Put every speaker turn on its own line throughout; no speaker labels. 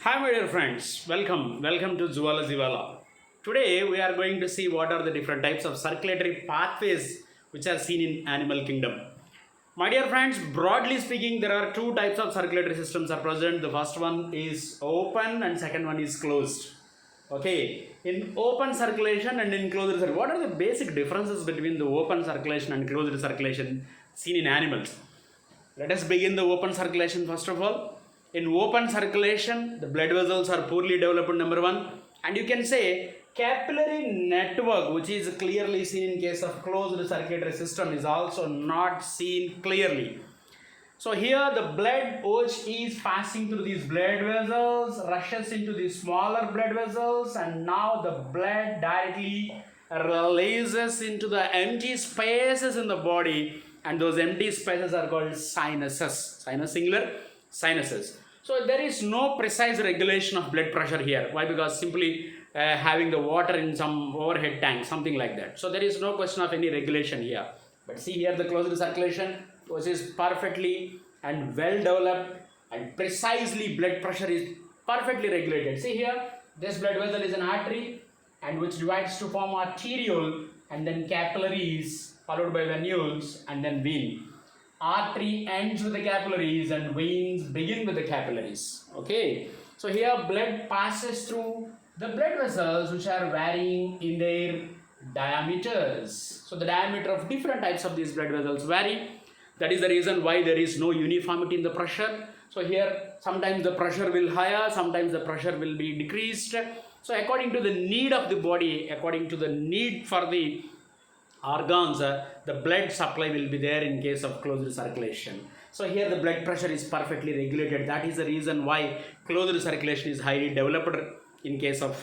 Hi my dear friends, welcome to Zoology Wala. Today we are going to see what are the different types of circulatory pathways which are seen in animal kingdom. My dear friends, broadly speaking there are two types of circulatory systems are present. The first one is open and second one is closed. Okay, in open circulation and in closed circulation, what are the basic differences between the open circulation and closed circulation seen in animals? Let us begin the open circulation first of all. In open circulation, the blood vessels are poorly developed, number one, and you can say capillary network, which is clearly seen in case of closed circulatory system, is also not seen clearly. So here the blood which is passing through these blood vessels rushes into the smaller blood vessels, and now the blood directly releases into the empty spaces in the body, and those empty spaces are called sinuses. Sinus singular, sinuses. So there is no precise regulation of blood pressure here. Why? Because simply having the water in some overhead tank, something like that. So there is no question of any regulation here. But see here the closed circulation, which is perfectly and well developed, and precisely blood pressure is perfectly regulated. See here, this blood vessel is an artery, and which divides to form arteriole and then capillaries followed by venules and then vein. Artery ends with the capillaries and veins begin with the capillaries. Okay, so here blood passes through the blood vessels which are varying in their diameters. So the diameter of different types of these blood vessels vary. That is the reason why there is no uniformity in the pressure. So here sometimes the pressure will higher, sometimes the pressure will be decreased. So according to the need of the body, according to the need for the organs, the blood supply will be there in case of closed circulation. So here the blood pressure is perfectly regulated. That is the reason why closed circulation is highly developed in case of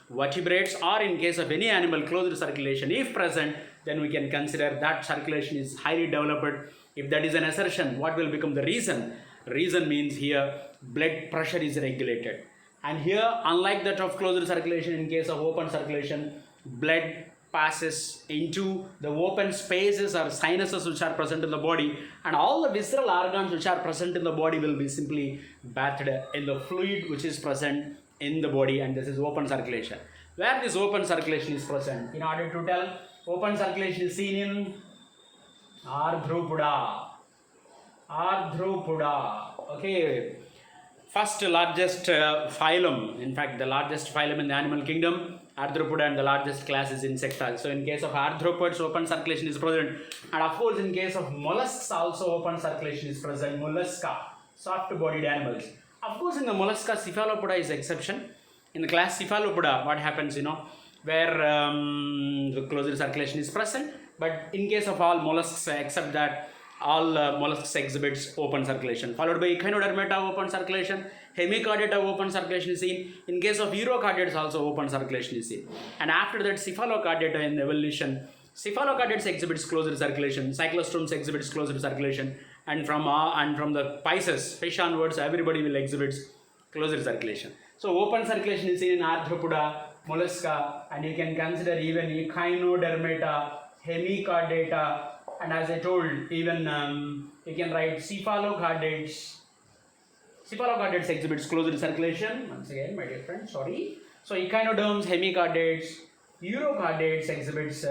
vertebrates, or in case of any animal. Closed circulation if present, then we can consider that circulation is highly developed. If that is an assertion, what will become the reason? Reason means here blood pressure is regulated. And here, unlike that of closed circulation, in case of open circulation, blood passes into the open spaces or sinuses which are present in the body, and all the visceral organs which are present in the body will be simply bathed in the fluid which is present in the body, and this is open circulation. Where this open circulation is present? In order to tell, open circulation is seen in Arthropoda. Okay, first largest phylum, in fact the largest phylum in the animal kingdom, Arthropoda, and the largest class is Insecta. So in case of arthropods, open circulation is present, and of course in case of mollusks also open circulation is present. Mollusca, soft bodied animals. Of course in the mollusca, Cephalopoda is exception. In the class Cephalopoda, what happens, where the closed circulation is present, but in case of all mollusks except that, all mollusks exhibits open circulation, followed by Echinodermata open circulation, Hemichordata open circulation is seen. In case of Urochordates also open circulation is seen. And after that Cephalochordata in evolution, Cephalochordates exhibits closed circulation, Cyclostromes exhibits closed circulation, and from the Pisces, fish onwards, everybody will exhibit closed circulation. So open circulation is seen in Arthropoda, Mollusca, and you can consider even Echinodermata, Hemichordata, and as I told, even you can write Cephalochordates. Cephalochordates exhibits closed circulation. Once again, my dear friend, sorry. So echinoderms, hemichordates, urochordates exhibits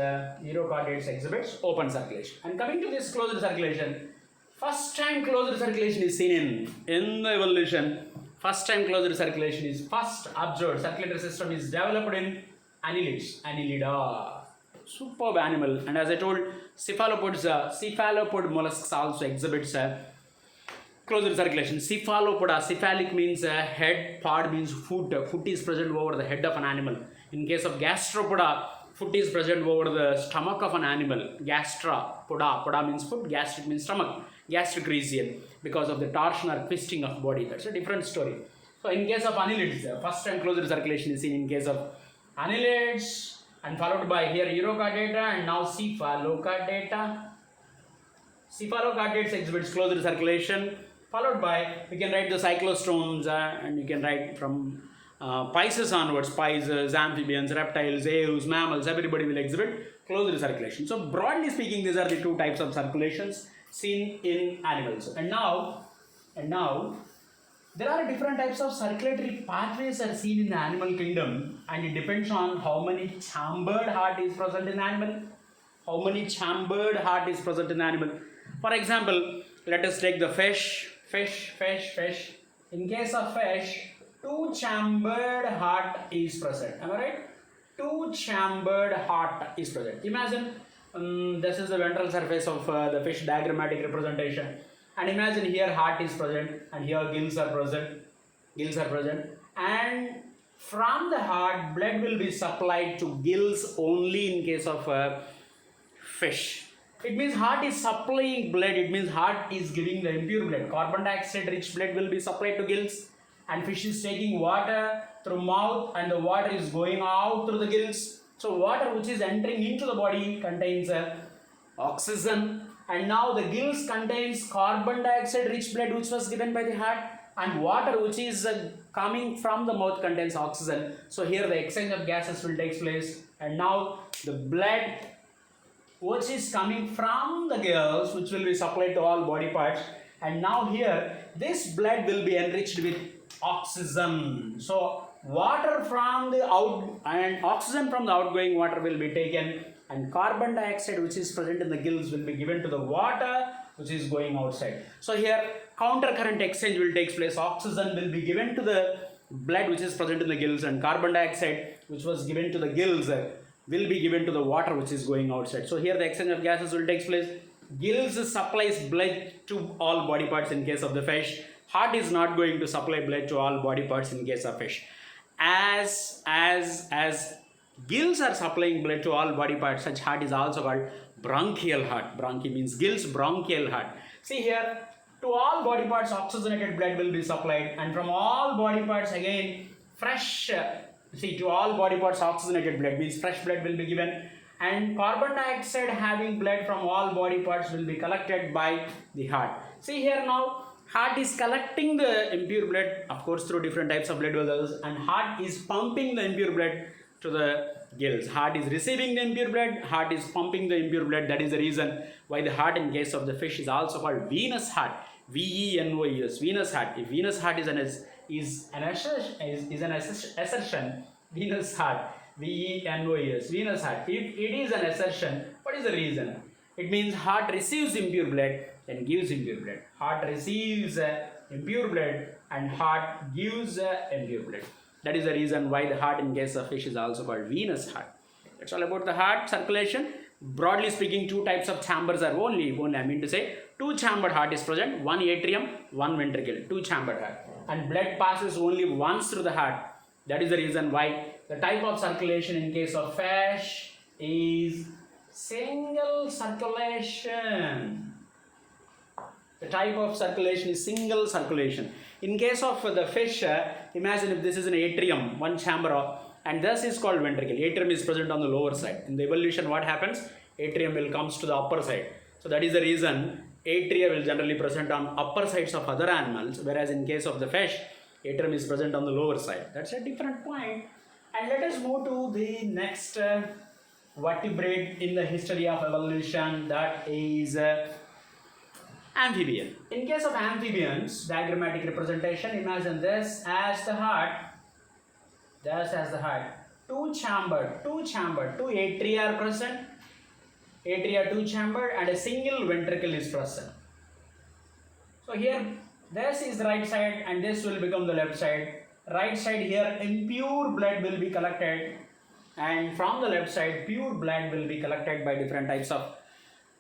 open circulation. And coming to this closed circulation, first time closed circulation is seen in the evolution. First time closed circulation is first observed. Circulatory system is developed in annelids, Annelida. Superb animal. And as I told, cephalopod mollusks also exhibits closed circulation. Cephalopoda, cephalic means head, pod means foot. Foot is present over the head of an animal. In case of gastropoda, foot is present over the stomach of an animal. Poda means foot, gastric means stomach, gastric region, because of the torsion or twisting of body. That's a different story. So in case of annelids, first time closed circulation is seen in case of annelids, and followed by here Urochordata, and now Cephalochordata. Cephalochordates exhibits closed circulation, followed by, you can write the cyclostromes, and you can write from Pisces onwards, Pisces, amphibians, reptiles, eels, mammals, everybody will exhibit closed circulation. So broadly speaking, these are the two types of circulations seen in animals. And now There are different types of circulatory pathways are seen in the animal kingdom, and it depends on how many chambered heart is present in the animal. How many chambered heart is present in the animal. For example, let us take the fish. In case of fish, two chambered heart is present. Am I right? Two chambered heart is present. Imagine this is the ventral surface of the fish diagrammatic representation. And imagine here heart is present and here gills are present. And from the heart, blood will be supplied to gills only in case of fish. It means heart is supplying blood. It means heart is giving the impure blood. Carbon dioxide rich blood will be supplied to gills, and fish is taking water through mouth and the water is going out through the gills. So water which is entering into the body contains oxygen, and now the gills contains carbon dioxide rich blood which was given by the heart, and water which is coming from the mouth contains oxygen. So here the exchange of gases will take place, and now the blood which is coming from the gills which will be supplied to all body parts, and now here this blood will be enriched with oxygen. So water from the out and oxygen from the outgoing water will be taken, and carbon dioxide which is present in the gills will be given to the water which is going outside. So here counter current exchange will take place. Oxygen will be given to the blood which is present in the gills, and carbon dioxide which was given to the gills will be given to the water which is going outside. So here the exchange of gases will take place. Gills supplies blood to all body parts in case of the fish. Heart is not going to supply blood to all body parts in case of fish. As gills are supplying blood to all body parts, such heart is also called bronchial heart. Bronchi means gills, bronchial heart. See here, to all body parts oxygenated blood will be supplied, and from all body parts again fresh. See, to all body parts oxygenated blood means fresh blood will be given, and carbon dioxide having blood from all body parts will be collected by the heart. See here now, heart is collecting the impure blood, of course through different types of blood vessels, and heart is pumping the impure blood to the gills. Heart is receiving the impure blood, heart is pumping the impure blood. That is the reason why the heart in case of the fish is also called venous heart. V-E-N-O-U-S, venous heart. If venous heart is an assertion, venous heart, V-E-N-O-U-S, venous heart. If it is an assertion, what is the reason? It means heart receives impure blood and gives impure blood. Heart receives impure blood and heart gives impure blood. That is the reason why the heart in case of fish is also called venous heart. That's all about the heart circulation. Broadly speaking, two types of chambers are only I mean to say, two chambered heart is present, one atrium, one ventricle, two chambered heart. And blood passes only once through the heart. That is the reason why the type of circulation in case of fish is single circulation. The type of circulation is single circulation. In case of the fish, imagine if this is an atrium, one chamber, and this is called ventricle. Atrium is present on the lower side. In the evolution, what happens? Atrium will comes to the upper side. So that is the reason atria will generally present on upper sides of other animals, whereas in case of the fish, atrium is present on the lower side. That's a different point. And let us move to the next vertebrate in the history of evolution, that is amphibian. In case of amphibians, diagrammatic representation, imagine this as the heart. This as the heart. Two chambered, two atria are present. Atria two chambered and a single ventricle is present. So here, this is the right side and this will become the left side. Right side here, impure blood will be collected, and from the left side, pure blood will be collected by different types of,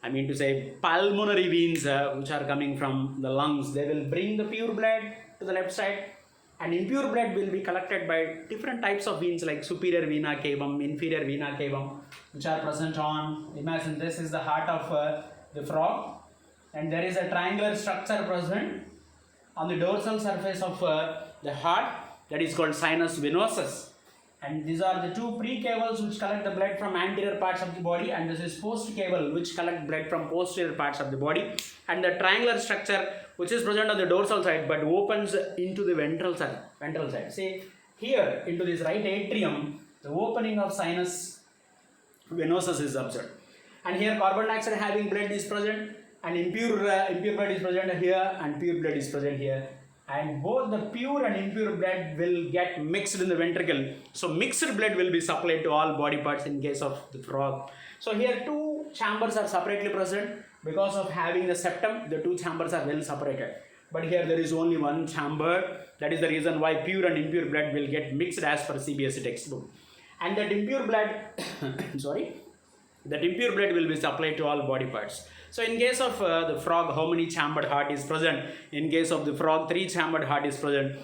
I mean to say, pulmonary veins which are coming from the lungs. They will bring the pure blood to the left side, and impure blood will be collected by different types of veins like superior vena cavum, inferior vena cavum, which are present on, imagine this is the heart of the frog, and there is a triangular structure present on the dorsal surface of the heart, that is called sinus venosus. And these are the two pre-cables which collect the blood from anterior parts of the body, and this is post-cable which collect blood from posterior parts of the body, and the triangular structure which is present on the dorsal side but opens into the ventral side. See here into this right atrium, the opening of sinus venosus is observed, and here carbon dioxide having blood is present, and impure blood is present here, and pure blood is present here. and both the pure and impure blood will get mixed in the ventricle. So mixed blood will be supplied to all body parts in case of the frog. So here two chambers are separately present because of having the septum. The two chambers are well separated. But here there is only one chamber. That is the reason why pure and impure blood will get mixed as per CBSE textbook. And that impure blood, that impure blood will be supplied to all body parts. So in case of the frog, how many chambered heart is present? In case of the frog, 3 chambered heart is present.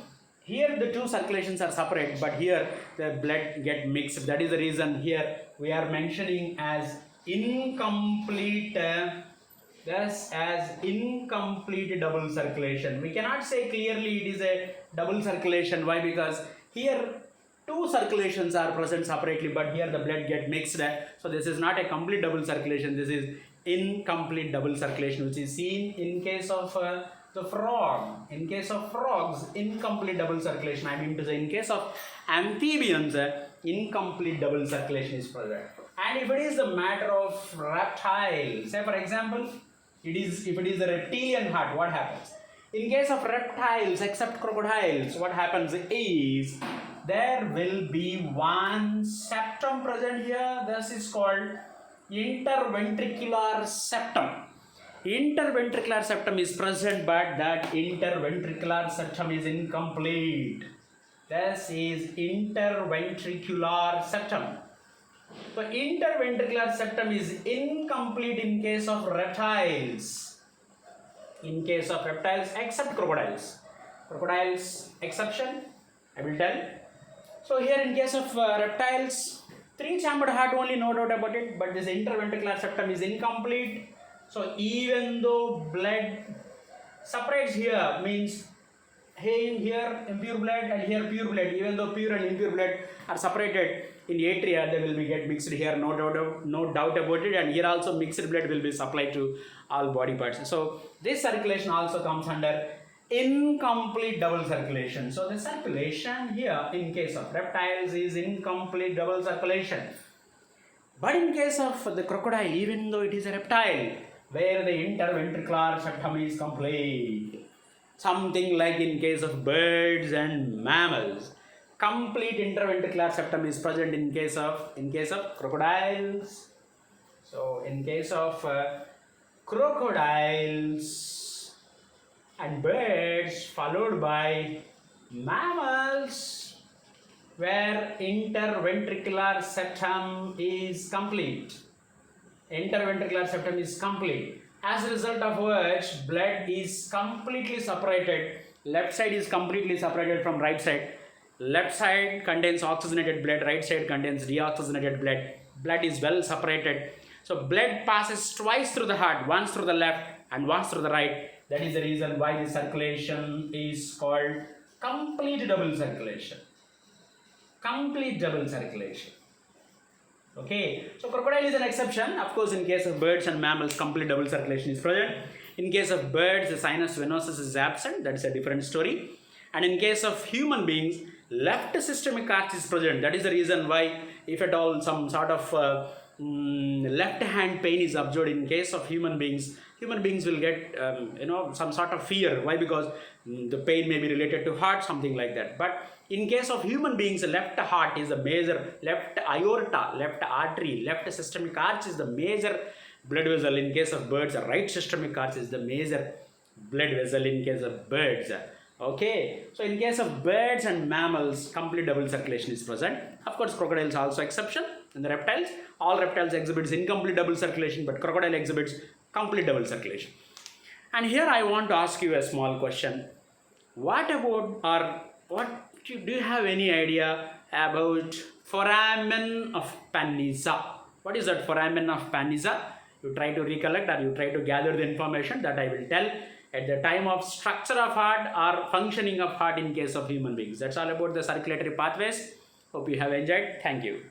Here the two circulations are separate, but here the blood get mixed. That is the reason here we are mentioning as incomplete, as incomplete double circulation. We cannot say clearly it is a double circulation. Why? Because here two circulations are present separately, but here the blood get mixed. So this is not a complete double circulation. This is incomplete double circulation, which is seen in case of the frog. In case of frogs, incomplete double circulation. I mean to say, in case of amphibians, incomplete double circulation is present. And if it is the matter of reptile, say for example, if it is a reptilian heart, what happens? In case of reptiles, except crocodiles, what happens is there will be one septum present here. This is called interventricular septum. Interventricular septum is present, but that interventricular septum is incomplete. This is interventricular septum. So interventricular septum is incomplete in case of reptiles. In case of reptiles, except crocodiles. Crocodiles exception, I will tell. So here in case of reptiles, 3 chambered heart only, no doubt about it, but this interventricular septum is incomplete. So even though blood separates here, means here impure blood and here pure blood, even though pure and impure blood are separated in the atria, they will be get mixed here, no doubt about it, and here also mixed blood will be supplied to all body parts. So this circulation also comes under incomplete double circulation. So the circulation here in case of reptiles is incomplete double circulation. But in case of the crocodile, even though it is a reptile, where the interventricular septum is complete, something like in case of birds and mammals, complete interventricular septum is present in case of crocodiles. So in case of crocodiles and birds, followed by mammals, where interventricular septum is complete. Interventricular septum is complete. As a result of which, blood is completely separated. Left side is completely separated from right side. Left side contains oxygenated blood, right side contains deoxygenated blood. Blood is well separated. So blood passes twice through the heart, once through the left and once through the right. That is the reason why the circulation is called complete double circulation. Complete double circulation. Okay, so crocodile is an exception. Of course, in case of birds and mammals, complete double circulation is present. In case of birds, the sinus venosus is absent. That is a different story. And in case of human beings, left systemic arch is present. That is the reason why, if at all some sort of left hand pain is observed in case of human beings will get some sort of fear. Why? Because the pain may be related to heart, something like that. But in case of human beings, left heart is the major, left aorta, left artery, left systemic arch is the major blood vessel. In case of birds, right systemic arch is the major blood vessel in case of birds. Okay, so in case of birds and mammals, complete double circulation is present. Of course, crocodiles also exception. In the reptiles, all reptiles exhibits incomplete double circulation, but crocodile exhibits complete double circulation. And here I want to ask you a small question. What do you have any idea about foramen of Panizza? What is that foramen of Panizza? You try to recollect or you try to gather the information that I will tell at the time of structure of heart or functioning of heart in case of human beings. That's all about the circulatory pathways. Hope you have enjoyed. Thank you.